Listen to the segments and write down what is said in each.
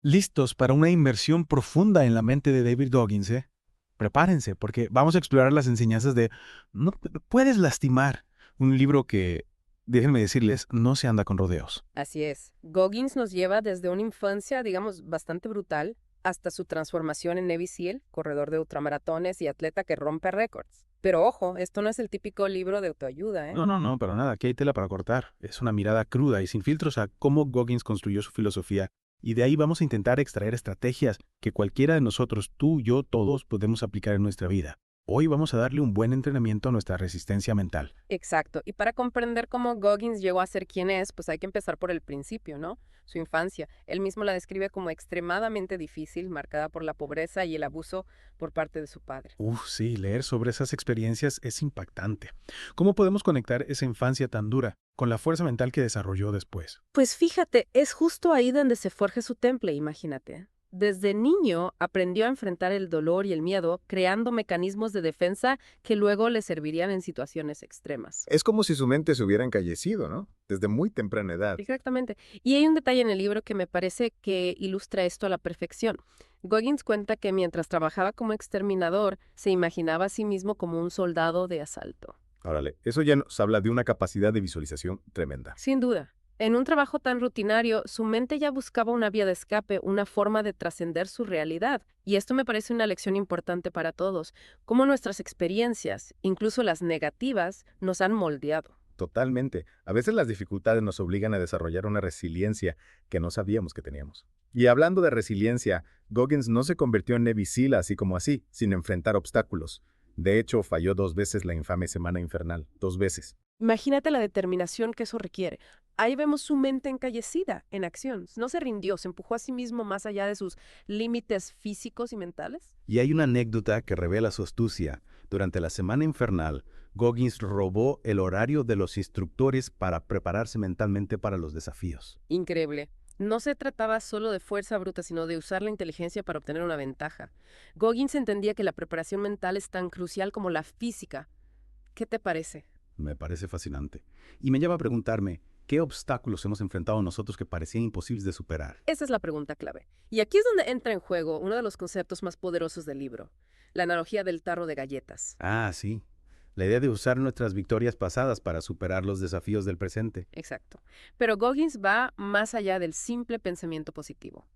Listos para una inmersión profunda en la mente de David Goggins, ¿eh? Prepárense, porque vamos a explorar las enseñanzas de No puedes lastimar. Un libro que, déjenme decirles, no se anda con rodeos. Así es. Goggins nos lleva desde una infancia, digamos, bastante brutal, hasta su transformación en Navy SEAL, corredor de ultramaratones y atleta que rompe récords. Pero ojo, esto no es el típico libro de autoayuda, ¿eh? No, no, no, para nada. Aquí hay tela para cortar. Es una mirada cruda y sin filtros a cómo Goggins construyó su filosofía. Y de ahí vamos a intentar extraer estrategias que cualquiera de nosotros, tú, yo, todos, podemos aplicar en nuestra vida. Hoy vamos a darle un buen entrenamiento a nuestra resistencia mental. Exacto. Y para comprender cómo Goggins llegó a ser quien es, pues hay que empezar por el principio, ¿no? Su infancia. Él mismo la describe como extremadamente difícil, marcada por la pobreza y el abuso por parte de su padre. Uf, sí, leer sobre esas experiencias es impactante. ¿Cómo podemos conectar esa infancia tan dura con la fuerza mental que desarrolló después? Pues fíjate, es justo ahí donde se forja su temple, imagínate. Desde niño aprendió a enfrentar el dolor y el miedo, creando mecanismos de defensa que luego le servirían en situaciones extremas. Es como si su mente se hubiera encallecido, ¿no? Desde muy temprana edad. Exactamente. Y hay un detalle en el libro que me parece que ilustra esto a la perfección. Goggins cuenta que mientras trabajaba como exterminador, se imaginaba a sí mismo como un soldado de asalto. Órale, eso ya nos habla de una capacidad de visualización tremenda. Sin duda. En un trabajo tan rutinario, su mente ya buscaba una vía de escape, una forma de trascender su realidad. Y esto me parece una lección importante para todos, cómo nuestras experiencias, incluso las negativas, nos han moldeado. Totalmente. A veces las dificultades nos obligan a desarrollar una resiliencia que no sabíamos que teníamos. Y hablando de resiliencia, Goggins no se convirtió en Navy SEAL así como así, sin enfrentar obstáculos. De hecho, falló 2 veces la infame Semana Infernal. 2 veces. Imagínate la determinación que eso requiere. Ahí vemos su mente encallecida, en acción. No se rindió, se empujó a sí mismo más allá de sus límites físicos y mentales. Y hay una anécdota que revela su astucia. Durante la Semana Infernal, Goggins robó el horario de los instructores para prepararse mentalmente para los desafíos. Increíble. No se trataba solo de fuerza bruta, sino de usar la inteligencia para obtener una ventaja. Goggins entendía que la preparación mental es tan crucial como la física. ¿Qué te parece? Me parece fascinante. Y me lleva a preguntarme, ¿qué obstáculos hemos enfrentado nosotros que parecían imposibles de superar? Esa es la pregunta clave. Y aquí es donde entra en juego uno de los conceptos más poderosos del libro, la analogía del tarro de galletas. Ah, sí. La idea de usar nuestras victorias pasadas para superar los desafíos del presente. Exacto. Pero Goggins va más allá del simple pensamiento positivo.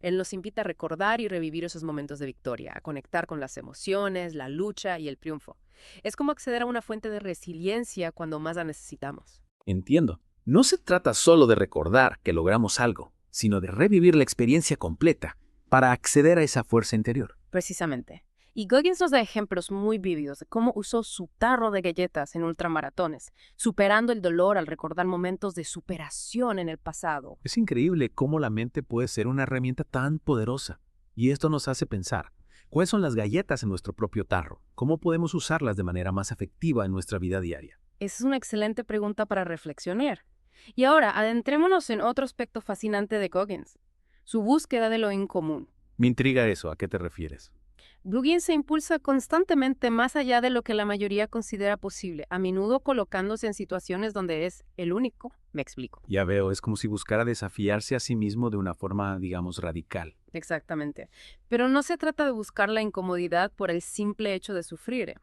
Él nos invita a recordar y revivir esos momentos de victoria, a conectar con las emociones, la lucha y el triunfo. Es como acceder a una fuente de resiliencia cuando más la necesitamos. Entiendo. No se trata solo de recordar que logramos algo, sino de revivir la experiencia completa para acceder a esa fuerza interior. Precisamente. Y Goggins nos da ejemplos muy vívidos de cómo usó su tarro de galletas en ultramaratones, superando el dolor al recordar momentos de superación en el pasado. Es increíble cómo la mente puede ser una herramienta tan poderosa. Y esto nos hace pensar, ¿cuáles son las galletas en nuestro propio tarro? ¿Cómo podemos usarlas de manera más efectiva en nuestra vida diaria? Esa es una excelente pregunta para reflexionar. Y ahora, adentrémonos en otro aspecto fascinante de Goggins, su búsqueda de lo incomún. Me intriga eso, ¿a qué te refieres? Goggins se impulsa constantemente más allá de lo que la mayoría considera posible, a menudo colocándose en situaciones donde es el único. Me explico. Ya veo, es como si buscara desafiarse a sí mismo de una forma, digamos, radical. Exactamente. Pero no se trata de buscar la incomodidad por el simple hecho de sufrir.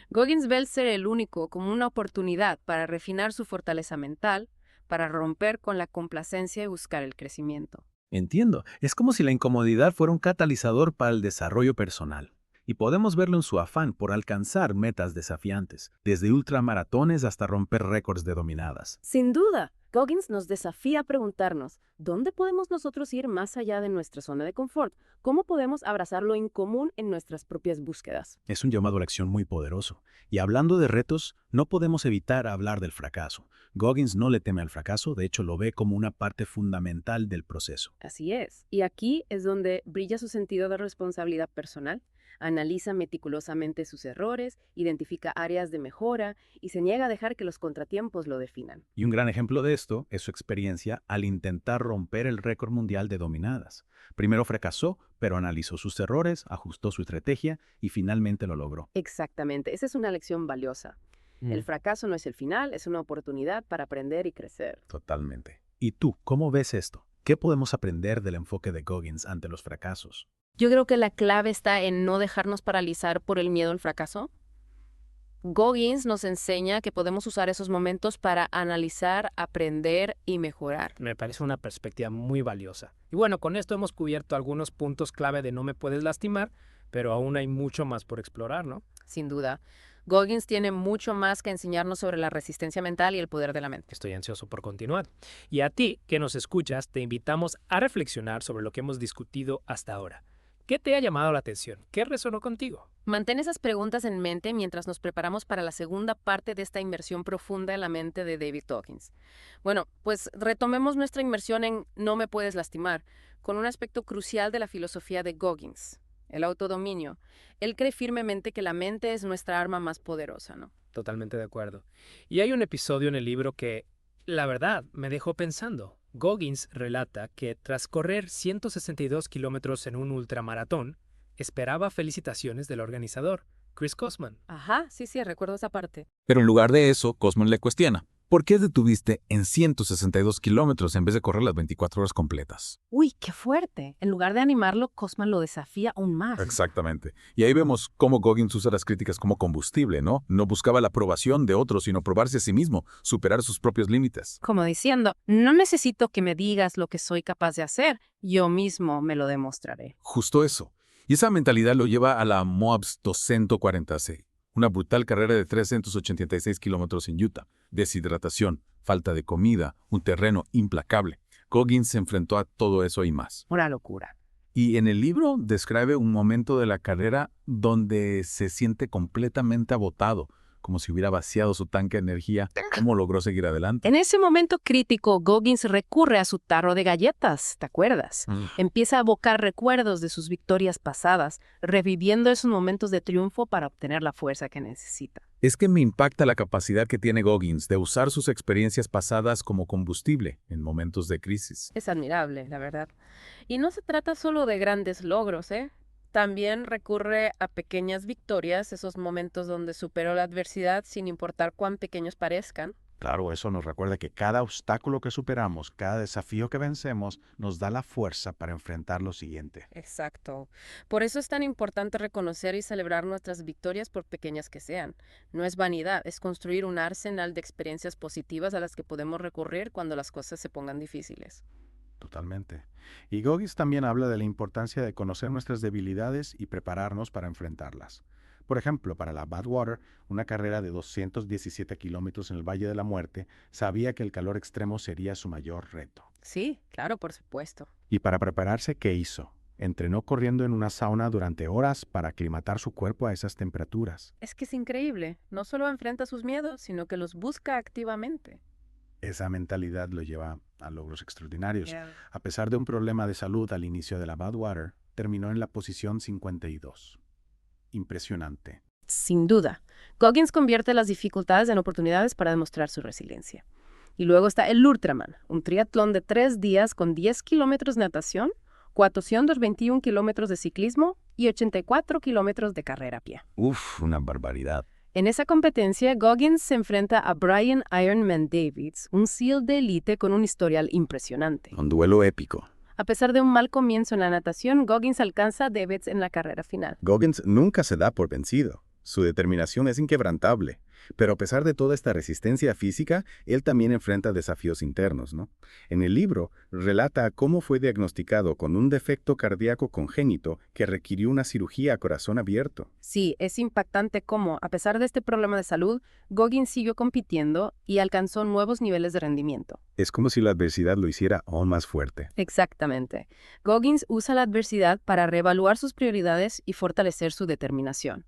Goggins ve el ser el único como una oportunidad para refinar su fortaleza mental, para romper con la complacencia y buscar el crecimiento. Entiendo, es como si la incomodidad fuera un catalizador para el desarrollo personal. Y podemos verlo en su afán por alcanzar metas desafiantes, desde ultramaratones hasta romper récords de dominadas. Sin duda, Goggins nos desafía a preguntarnos, ¿dónde podemos nosotros ir más allá de nuestra zona de confort? ¿Cómo podemos abrazar lo incomún en nuestras propias búsquedas? Es un llamado a la acción muy poderoso. Y hablando de retos, no podemos evitar hablar del fracaso. Goggins no le teme al fracaso, de hecho lo ve como una parte fundamental del proceso. Así es. Y aquí es donde brilla su sentido de responsabilidad personal. Analiza meticulosamente sus errores, identifica áreas de mejora y se niega a dejar que los contratiempos lo definan. Y un gran ejemplo de esto es su experiencia al intentar romper el récord mundial de dominadas. Primero fracasó, pero analizó sus errores, ajustó su estrategia y finalmente lo logró. Exactamente, esa es una lección valiosa. El fracaso no es el final, es una oportunidad para aprender y crecer. Totalmente. ¿Y tú, cómo ves esto? ¿Qué podemos aprender del enfoque de Goggins ante los fracasos? Yo creo que la clave está en no dejarnos paralizar por el miedo al fracaso. Goggins nos enseña que podemos usar esos momentos para analizar, aprender y mejorar. Me parece una perspectiva muy valiosa. Y bueno, con esto hemos cubierto algunos puntos clave de no me puedes lastimar, pero aún hay mucho más por explorar, ¿no? Sin duda, Goggins tiene mucho más que enseñarnos sobre la resistencia mental y el poder de la mente. Estoy ansioso por continuar. Y a ti, que nos escuchas, te invitamos a reflexionar sobre lo que hemos discutido hasta ahora. ¿Qué te ha llamado la atención? ¿Qué resonó contigo? Mantén esas preguntas en mente mientras nos preparamos para la segunda parte de esta inmersión profunda en la mente de David Goggins. Bueno, pues retomemos nuestra inmersión en No me puedes lastimar, con un aspecto crucial de la filosofía de Goggins, el autodominio. Él cree firmemente que la mente es nuestra arma más poderosa, ¿no? Totalmente de acuerdo. Y hay un episodio en el libro que, la verdad, me dejó pensando. Goggins relata que tras correr 162 kilómetros en un ultramaratón, esperaba felicitaciones del organizador, Chris Kostman. Ajá, sí, recuerdo esa parte. Pero en lugar de eso, Cosman le cuestiona: ¿por qué detuviste en 162 kilómetros en vez de correr las 24 horas completas? Uy, qué fuerte. En lugar de animarlo, Kostman lo desafía aún más. Exactamente. Y ahí vemos cómo Goggins usa las críticas como combustible, ¿no? No buscaba la aprobación de otros, sino probarse a sí mismo, superar sus propios límites. Como diciendo, no necesito que me digas lo que soy capaz de hacer, yo mismo me lo demostraré. Justo eso. Y esa mentalidad lo lleva a la Moabs 240C, una brutal carrera de 386 kilómetros en Utah. Deshidratación, falta de comida, un terreno implacable. Goggins se enfrentó a todo eso y más. Una locura. Y en el libro describe un momento de la carrera donde se siente completamente agotado, como si hubiera vaciado su tanque de energía. ¿Cómo logró seguir adelante? En ese momento crítico, Goggins recurre a su tarro de galletas, ¿te acuerdas? Empieza a evocar recuerdos de sus victorias pasadas, reviviendo esos momentos de triunfo para obtener la fuerza que necesita. Es que me impacta la capacidad que tiene Goggins de usar sus experiencias pasadas como combustible en momentos de crisis. Es admirable, la verdad. Y no se trata solo de grandes logros, ¿eh? También recurre a pequeñas victorias, esos momentos donde superó la adversidad sin importar cuán pequeños parezcan. Claro, eso nos recuerda que cada obstáculo que superamos, cada desafío que vencemos, nos da la fuerza para enfrentar lo siguiente. Exacto. Por eso es tan importante reconocer y celebrar nuestras victorias por pequeñas que sean. No es vanidad, es construir un arsenal de experiencias positivas a las que podemos recurrir cuando las cosas se pongan difíciles. Totalmente. Y Goggins también habla de la importancia de conocer nuestras debilidades y prepararnos para enfrentarlas. Por ejemplo, para la Badwater, una carrera de 217 kilómetros en el Valle de la Muerte, sabía que el calor extremo sería su mayor reto. Sí, claro, por supuesto. Y para prepararse, ¿qué hizo? Entrenó corriendo en una sauna durante horas para aclimatar su cuerpo a esas temperaturas. Es que es increíble. No solo enfrenta sus miedos, sino que los busca activamente. Esa mentalidad lo lleva a logros extraordinarios. A pesar de un problema de salud al inicio de la Badwater, terminó en la posición 52. Impresionante. Sin duda. Goggins convierte las dificultades en oportunidades para demostrar su resiliencia. Y luego está el Ultraman, un triatlón de 3 días con 10 kilómetros de natación, 421 kilómetros de ciclismo y 84 kilómetros de carrera a pie. Uf, una barbaridad. En esa competencia, Goggins se enfrenta a Brian Ironman Davids, un SEAL de élite con un historial impresionante. Un duelo épico. A pesar de un mal comienzo en la natación, Goggins alcanza a Davids en la carrera final. Goggins nunca se da por vencido. Su determinación es inquebrantable. Pero a pesar de toda esta resistencia física, él también enfrenta desafíos internos, ¿no? En el libro, relata cómo fue diagnosticado con un defecto cardíaco congénito que requirió una cirugía a corazón abierto. Sí, es impactante cómo, a pesar de este problema de salud, Goggins siguió compitiendo y alcanzó nuevos niveles de rendimiento. Es como si la adversidad lo hiciera aún más fuerte. Exactamente. Goggins usa la adversidad para reevaluar sus prioridades y fortalecer su determinación.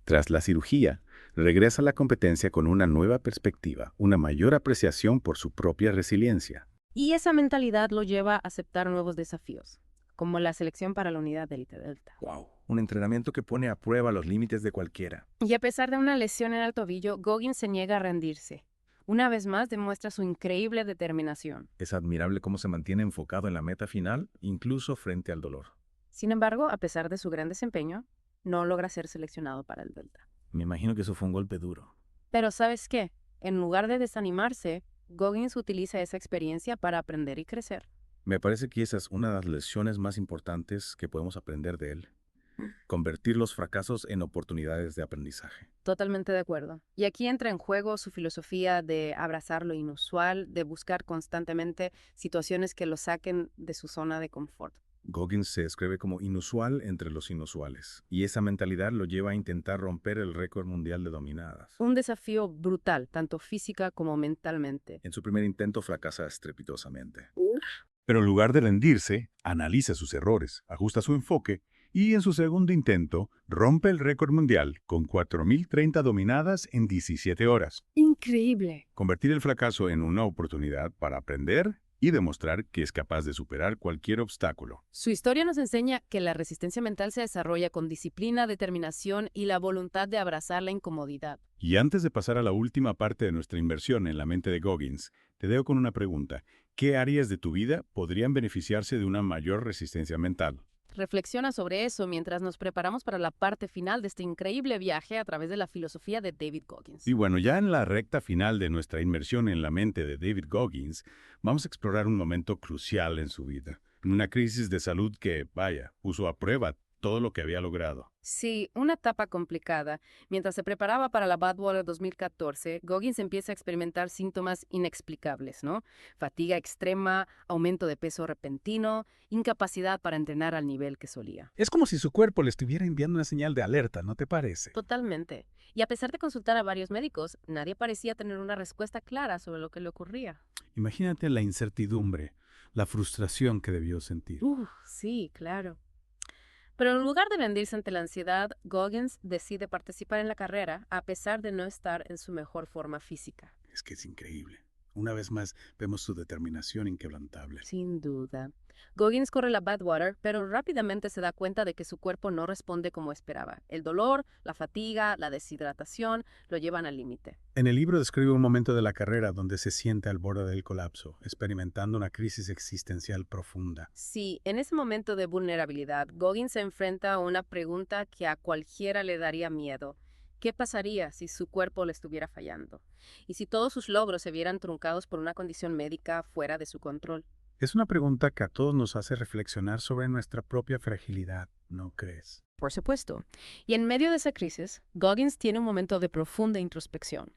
Tras la cirugía, regresa a la competencia con una nueva perspectiva, una mayor apreciación por su propia resiliencia. Y esa mentalidad lo lleva a aceptar nuevos desafíos, como la selección para la unidad de élite Delta. ¡Wow! Un entrenamiento que pone a prueba los límites de cualquiera. Y a pesar de una lesión en el tobillo, Goggins se niega a rendirse. Una vez más demuestra su increíble determinación. Es admirable cómo se mantiene enfocado en la meta final, incluso frente al dolor. Sin embargo, a pesar de su gran desempeño, no logra ser seleccionado para el Delta. Me imagino que eso fue un golpe duro. Pero ¿sabes qué? En lugar de desanimarse, Goggins utiliza esa experiencia para aprender y crecer. Me parece que esa es una de las lecciones más importantes que podemos aprender de él. Convertir los fracasos en oportunidades de aprendizaje. Totalmente de acuerdo. Y aquí entra en juego su filosofía de abrazar lo inusual, de buscar constantemente situaciones que lo saquen de su zona de confort. Goggins se describe como inusual entre los inusuales, y esa mentalidad lo lleva a intentar romper el récord mundial de dominadas. Un desafío brutal, tanto física como mentalmente. En su primer intento fracasa estrepitosamente. Pero en lugar de rendirse, analiza sus errores, ajusta su enfoque y en su segundo intento rompe el récord mundial con 4.030 dominadas en 17 horas. Increíble. Convertir el fracaso en una oportunidad para aprender y demostrar que es capaz de superar cualquier obstáculo. Su historia nos enseña que la resistencia mental se desarrolla con disciplina, determinación y la voluntad de abrazar la incomodidad. Y antes de pasar a la última parte de nuestra inversión en la mente de Goggins, te dejo con una pregunta. ¿Qué áreas de tu vida podrían beneficiarse de una mayor resistencia mental? Reflexiona sobre eso mientras nos preparamos para la parte final de este increíble viaje a través de la filosofía de David Goggins. Y bueno, ya en la recta final de nuestra inmersión en la mente de David Goggins, vamos a explorar un momento crucial en su vida. Una crisis de salud que, vaya, puso a prueba todo lo que había logrado. Sí, una etapa complicada. Mientras se preparaba para la Badwater 2014, Goggins empieza a experimentar síntomas inexplicables, ¿no? Fatiga extrema, aumento de peso repentino, incapacidad para entrenar al nivel que solía. Es como si su cuerpo le estuviera enviando una señal de alerta, ¿no te parece? Totalmente. Y a pesar de consultar a varios médicos, nadie parecía tener una respuesta clara sobre lo que le ocurría. Imagínate la incertidumbre, la frustración que debió sentir. Sí, claro. Pero en lugar de rendirse ante la ansiedad, Goggins decide participar en la carrera a pesar de no estar en su mejor forma física. Es que es increíble. Una vez más, vemos su determinación inquebrantable. Sin duda. Goggins corre la Badwater, pero rápidamente se da cuenta de que su cuerpo no responde como esperaba. El dolor, la fatiga, la deshidratación lo llevan al límite. En el libro describe un momento de la carrera donde se siente al borde del colapso, experimentando una crisis existencial profunda. Sí, en ese momento de vulnerabilidad, Goggins se enfrenta a una pregunta que a cualquiera le daría miedo. ¿Qué pasaría si su cuerpo le estuviera fallando? ¿Y si todos sus logros se vieran truncados por una condición médica fuera de su control? Es una pregunta que a todos nos hace reflexionar sobre nuestra propia fragilidad, ¿no crees? Por supuesto. Y en medio de esa crisis, Goggins tiene un momento de profunda introspección.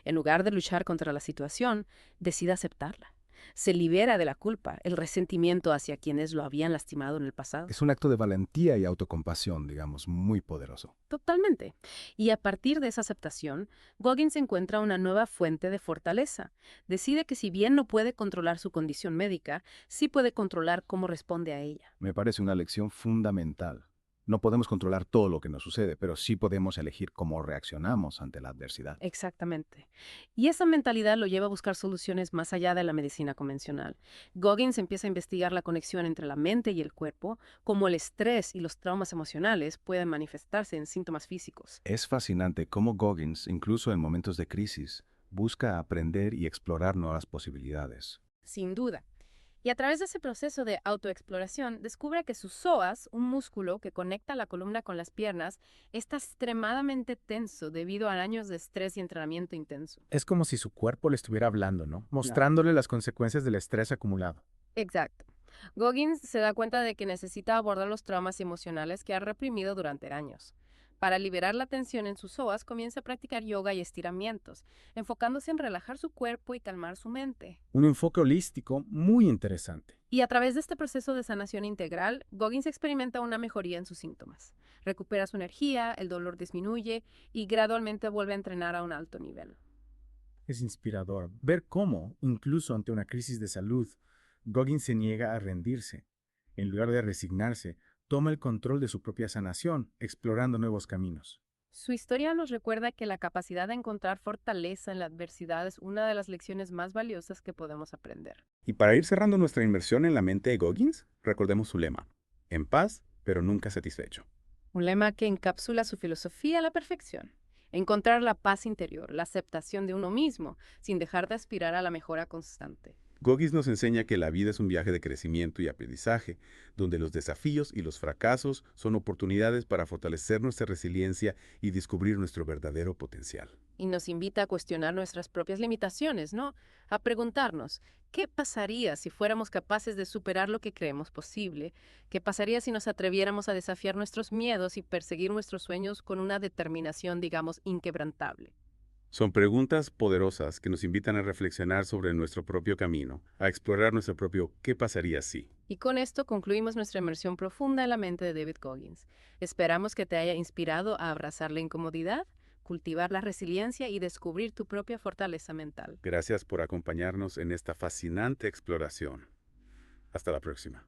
En lugar de luchar contra la situación, decide aceptarla. Se libera de la culpa, el resentimiento hacia quienes lo habían lastimado en el pasado. Es un acto de valentía y autocompasión, digamos, muy poderoso. Totalmente. Y a partir de esa aceptación, Goggins encuentra una nueva fuente de fortaleza. Decide que si bien no puede controlar su condición médica, sí puede controlar cómo responde a ella. Me parece una lección fundamental. No podemos controlar todo lo que nos sucede, pero sí podemos elegir cómo reaccionamos ante la adversidad. Exactamente. Y esa mentalidad lo lleva a buscar soluciones más allá de la medicina convencional. Goggins empieza a investigar la conexión entre la mente y el cuerpo, cómo el estrés y los traumas emocionales pueden manifestarse en síntomas físicos. Es fascinante cómo Goggins, incluso en momentos de crisis, busca aprender y explorar nuevas posibilidades. Sin duda. Y a través de ese proceso de autoexploración, descubre que su psoas, un músculo que conecta la columna con las piernas, está extremadamente tenso debido a años de estrés y entrenamiento intenso. Es como si su cuerpo le estuviera hablando, ¿no? Mostrándole las consecuencias del estrés acumulado. Exacto. Goggins se da cuenta de que necesita abordar los traumas emocionales que ha reprimido durante años. Para liberar la tensión en sus psoas, comienza a practicar yoga y estiramientos, enfocándose en relajar su cuerpo y calmar su mente. Un enfoque holístico muy interesante. Y a través de este proceso de sanación integral, Goggins experimenta una mejoría en sus síntomas. Recupera su energía, el dolor disminuye y gradualmente vuelve a entrenar a un alto nivel. Es inspirador ver cómo, incluso ante una crisis de salud, Goggins se niega a rendirse. En lugar de resignarse, toma el control de su propia sanación, explorando nuevos caminos. Su historia nos recuerda que la capacidad de encontrar fortaleza en la adversidad es una de las lecciones más valiosas que podemos aprender. Y para ir cerrando nuestra inmersión en la mente de Goggins, recordemos su lema: en paz, pero nunca satisfecho. Un lema que encapsula su filosofía a la perfección. Encontrar la paz interior, la aceptación de uno mismo, sin dejar de aspirar a la mejora constante. Goggins nos enseña que la vida es un viaje de crecimiento y aprendizaje, donde los desafíos y los fracasos son oportunidades para fortalecer nuestra resiliencia y descubrir nuestro verdadero potencial. Y nos invita a cuestionar nuestras propias limitaciones, ¿no? A preguntarnos, ¿qué pasaría si fuéramos capaces de superar lo que creemos posible? ¿Qué pasaría si nos atreviéramos a desafiar nuestros miedos y perseguir nuestros sueños con una determinación, digamos, inquebrantable? Son preguntas poderosas que nos invitan a reflexionar sobre nuestro propio camino, a explorar nuestro propio ¿qué pasaría si? Y con esto concluimos nuestra inmersión profunda en la mente de David Goggins. Esperamos que te haya inspirado a abrazar la incomodidad, cultivar la resiliencia y descubrir tu propia fortaleza mental. Gracias por acompañarnos en esta fascinante exploración. Hasta la próxima.